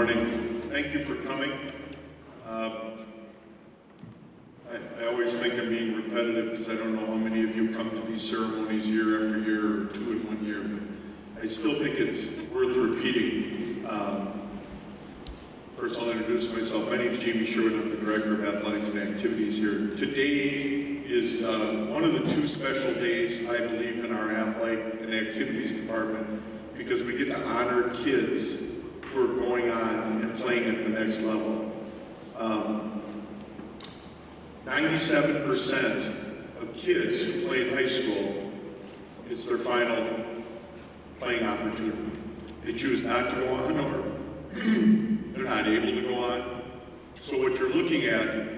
morning. Thank you for coming. I always think I'm being repetitive because I don't know how many of you come to these ceremonies year after year or 2 in 1 year, but I still think it's worth repeating. First, I'll introduce myself. My name is Jamie Sherwood. I'm the Director of Athletics and Activities here. Today is one of the 2 special days, I believe, in our Athletic and Activities Department because we get to honor kids who are going on and playing at the next level. 97% of kids who play in high school, it's their final playing opportunity. They choose not to go on or they're not able to go on. So what you're looking at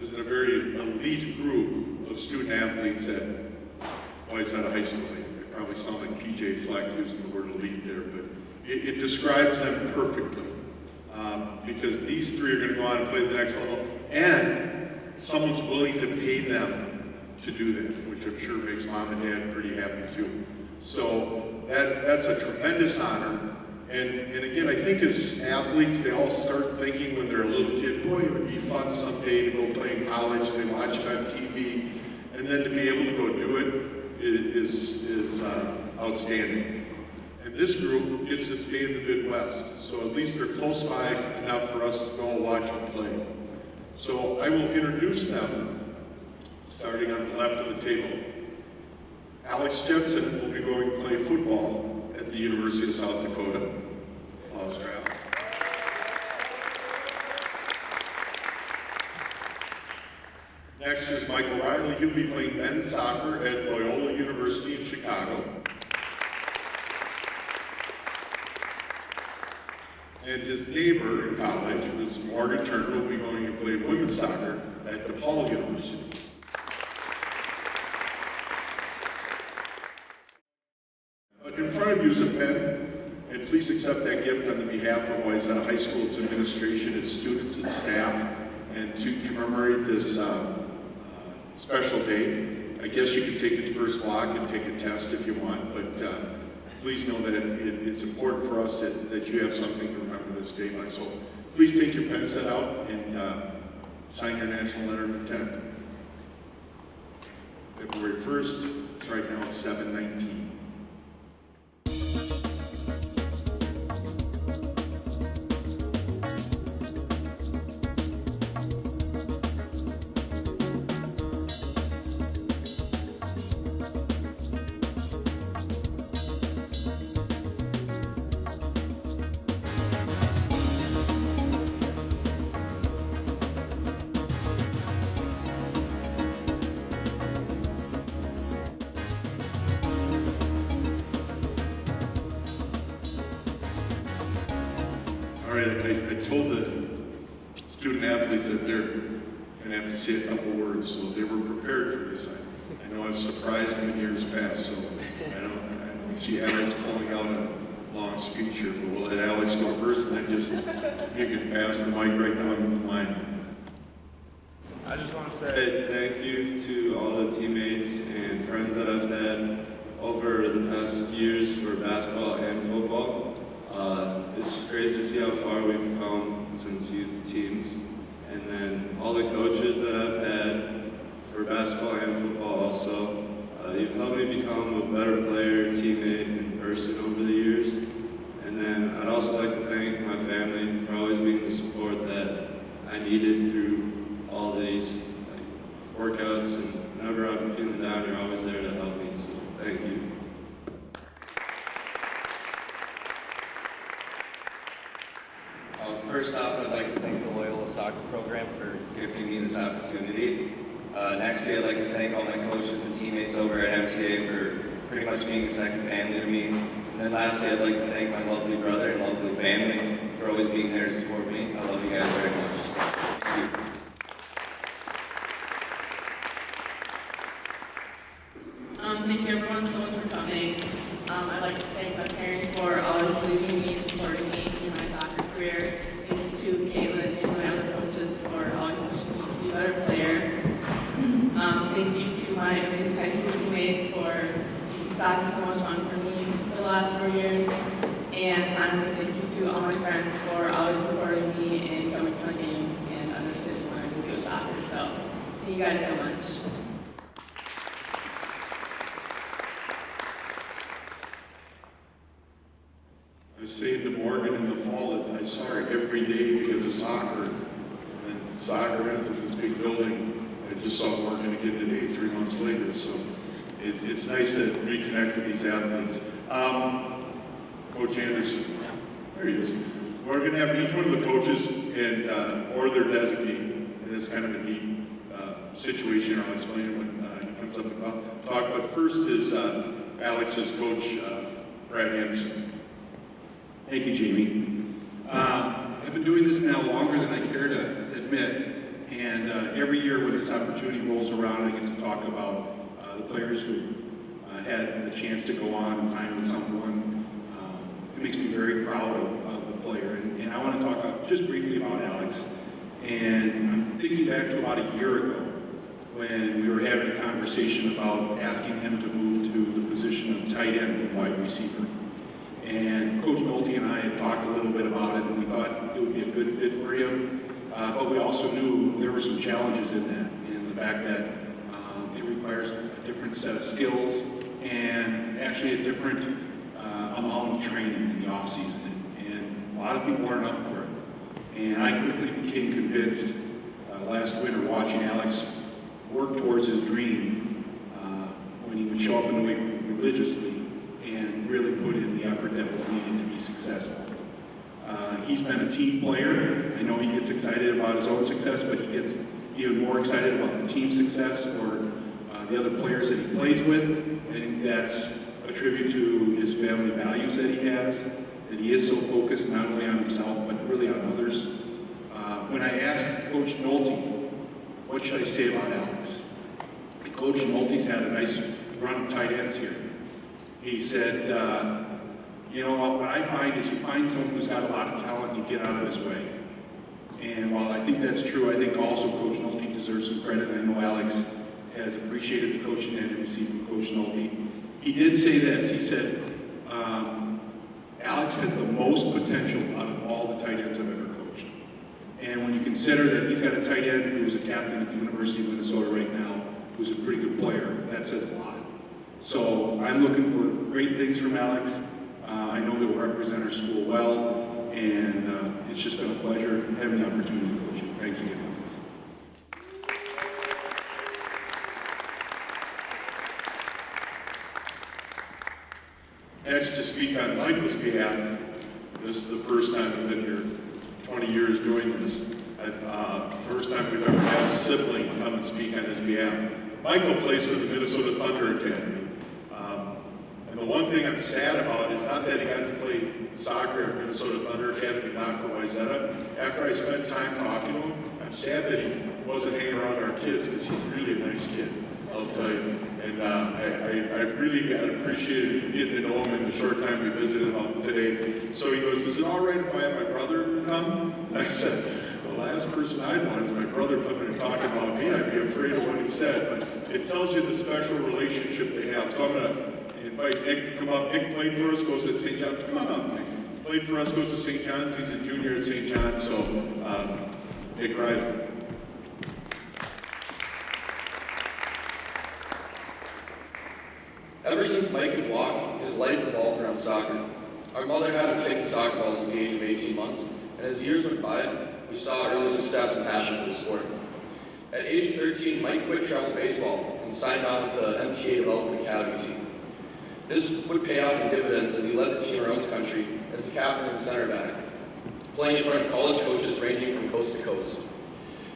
is a very elite group of student athletes at Wayzata High School. I probably sound like PJ Fleck using the word elite there, but it describes them perfectly. Because these 3 are going to go on and play the next level, and someone's willing to pay them to do that, which I'm sure makes mom and dad pretty happy too. So that's a tremendous honor. And again, I think as athletes, they all start thinking when they're a little kid, boy, it would be fun someday to go play in college, and they watch it on TV, and then to be able to go do it is outstanding. And this group gets to stay in the Midwest, so at least they're close by enough for us to go watch them play. So I will introduce them, starting on the left of the table. Alex Jensen will be going to play football at the University of South Dakota. Applause for Alex. Next is Michael Riley. He'll be playing men's soccer at Loyola University in Chicago. And his neighbor in college was Morgan Turner, will be going to play women's soccer at DePaul University. In front of you is a pen, and please accept that gift on the behalf of Wayzata High School, its administration, its students, its staff, and to commemorate this special day. I guess you can take it first block and take a test if you want, but please know that it's important for us that you have something to remember this day by. So please take your pen set out and sign your national letter of intent. February 1st, it's right now 7/19. All right, I told the student athletes that they're going to have to say a couple words, so they were prepared for this. I know I've surprised them in years past, so I don't see Alex pulling out a long speech here, but we'll let Alex go first, and then just you can pass the mic right down the line. I just want to say thank you to all the teammates and friends that I've had over the past years for basketball and football. It's crazy to see how far we've come since youth teams. And then all the coaches that I've had for basketball and football also. You've helped me become a better player, teammate, and person over the years. And then I'd also like to thank my family for always being the support that I needed through all these workouts. And whenever I'm feeling down, you're always there to help me. So thank you. First off, I'd like to thank the Loyola Soccer Program for gifting me this opportunity. Next, I'd like to thank all my coaches and teammates over at MTA for pretty much being a second family to me. And then lastly, I'd like to thank my lovely brother and lovely family for always being there to support me. I love you guys very much. Thank you. Thank you everyone so much for coming. I'd like to thank my parents for always believing me and supporting me in my soccer career. Thanks to Caitlin and my other coaches for always pushing me to be a better player. Thank you to my amazing high school teammates for making soccer so much fun for me for the last 4 years. And finally, thank you to all my friends for always you guys so much. I was saying to Morgan in the fall that I saw her every day because of soccer. And then soccer ends in this big building. I just saw Morgan again today, 3 months later. So it's nice to reconnect with these athletes. Coach Anderson, there he is. We're going to have each one of the coaches and or their designee, and it's kind of a neat situation. I'll explain it when he comes up to talk. But first is Alex's coach, Brad Anderson. Thank you, Jamie. I've been doing this now longer than I care to admit, and every year when this opportunity rolls around, I get to talk about the players who had the chance to go on and sign with someone. It makes me very proud of the player, and I want to talk just briefly about Alex. And I'm thinking back to about a year ago when we were having a conversation about asking him to move to the position of tight end and wide receiver. And Coach Nolte and I had talked a little bit about it, and we thought it would be a good fit for him. But we also knew there were some challenges in that, in the fact that it requires a different set of skills and actually a different amount of training in the off-season. And a lot of people aren't up for it. And I quickly became convinced last winter watching Alex work towards his dream when he would show up in the weight room religiously and really put in the effort that was needed to be successful. He's been a team player. I know he gets excited about his own success, but he gets even more excited about the team success or the other players that he plays with. I think that's a tribute to his family values that he has, that he is so focused not only on himself, but really on others. When I asked Coach Nolte, what should I say about Alex? Coach Nolte's had a nice run of tight ends here. He said, you know, what I find is you find someone who's got a lot of talent and you get out of his way. And while I think that's true, I think also Coach Nolte deserves some credit. And I know Alex has appreciated the coaching that he received from Coach Nolte. He did say this, he said, Alex has the most potential out of all the tight ends I've ever coached. And when you consider that he's got a tight end who's a captain at the University of Minnesota right now, who's a pretty good player, that says a lot. So I'm looking for great things from Alex. I know he'll represent our school well, and it's just been a pleasure having the opportunity to coach you. Thanks again, Alex. Next, to speak on Michael's behalf, this is the first time I've been here 20 years doing this. It's the first time we've ever had a sibling come and speak on his behalf. Michael plays for the Minnesota Thunder Academy. And the one thing I'm sad about is not that he got to play soccer at Minnesota Thunder Academy, not for Wayzata. After I spent time talking to him, I'm sad that he wasn't hanging around our kids because he's really a nice kid, I'll tell you. And I really got appreciated getting to know him in the short time we visited him today. So he goes, is it all right if I have my brother come? I said, the last person I'd want is my brother coming and talking about me. I'd be afraid of what he said. But it tells you the special relationship they have. So I'm going to invite Nick to come up. Nick played for us, goes at St. John's. Come on up, Nick. Played for us, goes to St. John's. He's a junior at St. John's. So, Nick Riley. Ever since Mike could walk, his life revolved around soccer. Our mother had him kicking soccer balls at the age of 18 months, and as years went by, we saw early success and passion for the sport. At age 13, Mike quit travel baseball and signed on with the MTA Development Academy team. This would pay off in dividends as he led the team around the country as the captain and center back, playing in front of college coaches ranging from coast to coast.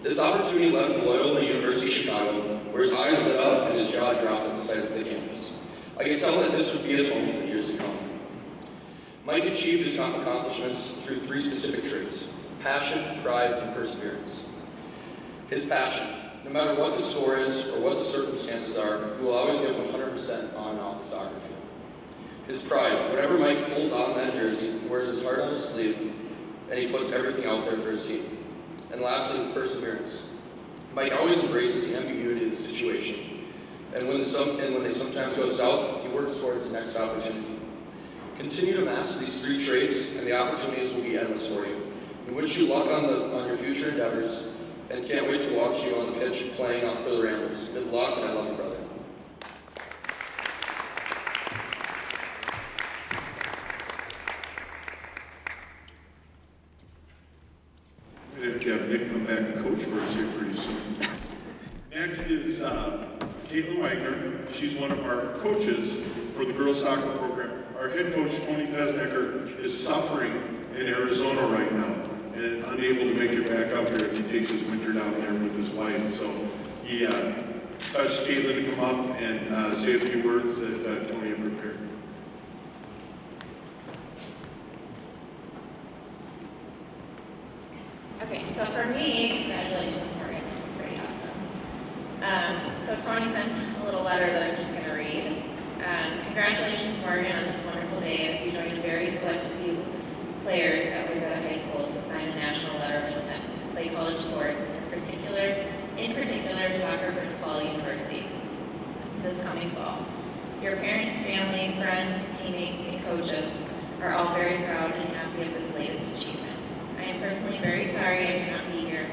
This opportunity led him to Loyola University Chicago, where his eyes lit up and his jaw dropped at the sight of the campus. I could tell that this would be his home for the years to come. Mike achieved his accomplishments through 3 specific traits: passion, pride, and perseverance. His passion. No matter what the score is or what the circumstances are, he will always give 100% on and off the soccer field. His pride. Whenever Mike pulls on that jersey, he wears his heart on his sleeve, and he puts everything out there for his team. And lastly, his perseverance. Mike always embraces the ambiguity of the situation. And when they sometimes go south, he works towards the next opportunity. Continue to master these 3 traits, and the opportunities will be endless for you. We wish you luck on your future endeavors, and can't wait to watch you on the pitch playing out for the Ramblers. Good luck, and I love you, brother. We're going to have Nick come back and coach for us here pretty soon. Next is Caitlin Wagner. She's one of our coaches for the girls soccer program. Our head coach, Tony Pesnecker, is suffering in Arizona right now and unable to make it back up here as he takes his winter down there with his wife. So he touched Caitlin to come up and say a few words that Tony had prepared. Okay, so for me, congratulations, Morgan. This is pretty awesome. So Tony sent a little letter that I'm just going to read. Congratulations, Morgan, on this wonderful day as you join a very select few players at Wayzata High School to sign a national letter of intent to play college sports, in particular soccer for DePaul University, this coming fall. Your parents, family, friends, teammates, and coaches are all very proud and happy of this latest achievement. I am personally very sorry I cannot be here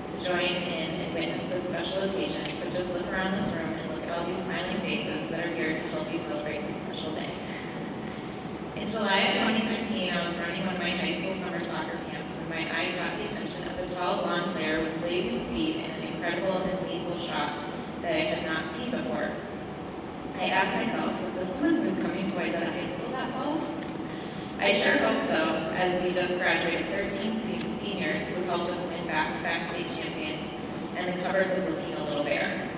to join in and witness this special occasion, but just look around this room and look at all these smiling faces that are here to help you celebrate this special day. In July of 2013, I was running one of my high school summer soccer camps when my eye caught the attention of a tall, blonde player with blazing speed and an incredible and lethal shot that I had not seen before. I asked myself, is this someone who is coming to Wayzata High School that fall? I sure hope so, as we just graduated 13 seniors who helped us win back-to-back state champions, and the cupboard was looking a little bare.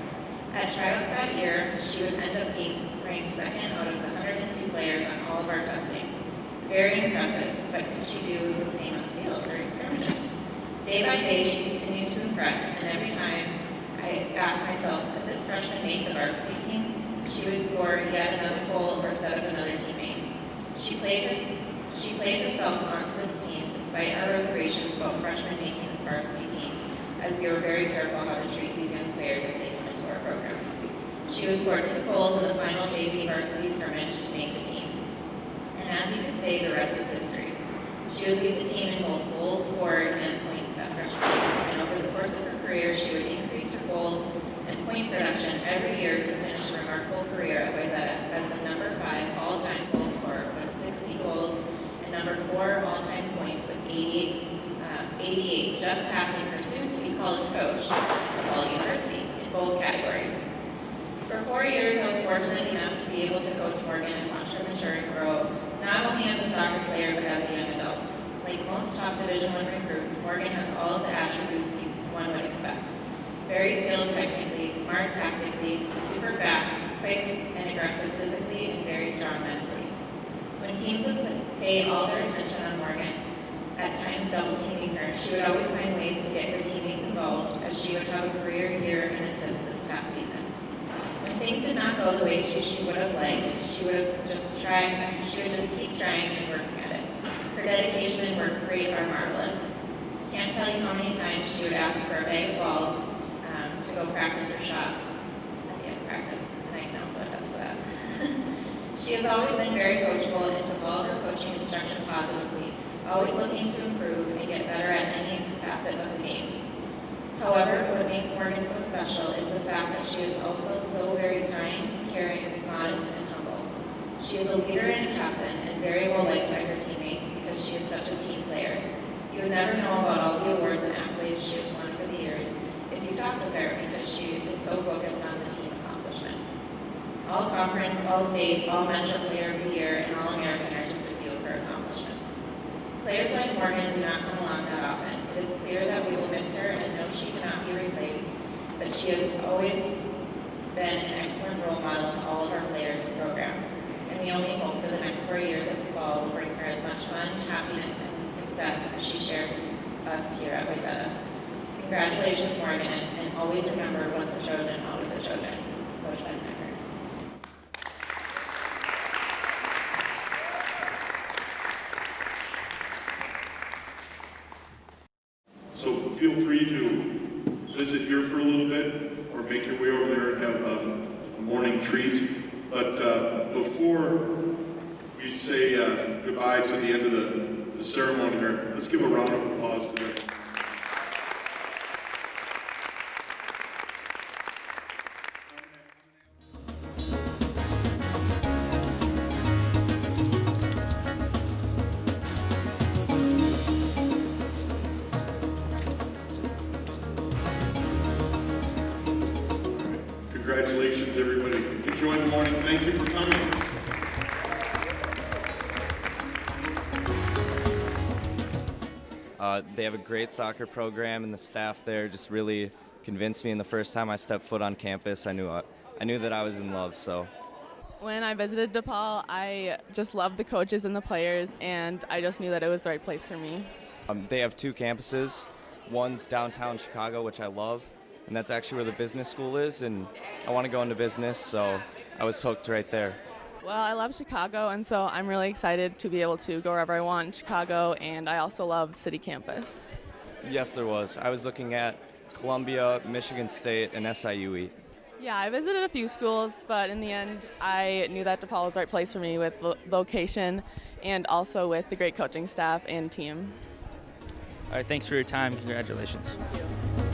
At tryouts that year, she would end up being ranked second out of the 102 players on all of our testing. Very impressive, but could she do the same on the field during scrimmages? Day by day, she continued to impress, and every time I asked myself, could this freshman make the varsity team? She would score yet another goal or set up another teammate. She played herself onto this team despite our reservations about freshmen making this varsity team, as we were very careful how to treat these young players as they come into our program. She would score 2 goals in the final JV varsity scrimmage to make the team. And as you could say, the rest is history. She would lead the team in both goals scored and points that freshman year, and over the course of her career, she would increase her goal and point production every year to finish a remarkable career at Wayzata as the number 5 all-time goal scorer with 60 goals and number 4 all-time points with 88, just passing her soon-to-be college coach at DePaul University in both categories. For 4 years, I was fortunate enough to be able to coach Morgan and watch her mature and grow, not only as a soccer player, but as a young adult. Like most top Division I recruits, Morgan has all of the attributes one would expect. Very skilled technically, smart tactically, super fast, quick and aggressive physically, and very strong mentally. When teams would pay all their attention on Morgan, at times double teaming her, she would always find ways to get her teammates involved, as she would have a career year in assists this past season. When things did not go the way she would have liked, she would just keep trying and working at it. Her dedication and work rate are marvelous. Can't tell you how many times she would ask for a bag of balls to go practice her shot at the end of practice, and I can also attest to that. She has always been very coachable and took all of her coaching instruction positively, always looking to improve and get better at any facet of the game. However, what makes Morgan so special is the fact that she is also so very kind, caring, modest, and humble. She is a leader and a captain and very well liked by her teammates because she is such a team player. You would never know about all the awards and accolades she has won for the years if you talked with her because she is so focused on the team accomplishments. All conference, all state, all Metro Player of the Year, and all American are just a few of her accomplishments. Players like Morgan do not come along that often. It is clear that we will miss her and know she cannot be replaced, but she has always been an excellent role model to all of our players in the program. And we only hope for the next 4 years at DePaul will bring her as much fun, happiness, and success as she shared with us here at Wayzata. Congratulations, Morgan, and always remember, once a Trojan, always a Trojan. Coach Pesnecker. So feel free to visit here for a little bit or make your way over there and have a morning treat. But before we say goodbye to the end of the ceremony here, let's give a round of applause to them. Congratulations, everybody. Enjoy the morning. Thank you for coming. They have a great soccer program, and the staff there just really convinced me. And the first time I stepped foot on campus, I knew that I was in love. So When I visited DePaul, I just loved the coaches and the players, and I just knew that it was the right place for me. they have two campuses. One's downtown Chicago, which I love, and that's actually where the business school is. And I want to go into business, so I was hooked right there. Well, I love Chicago, and so I'm really excited to be able to go wherever I want in Chicago, and I also love the city campus. Yes, there was. I was looking at Columbia, Michigan State, and SIUE. Yeah, I visited a few schools, but in the end, I knew that DePaul was the right place for me with location and also with the great coaching staff and team. All right, thanks for your time. Congratulations. Thank you.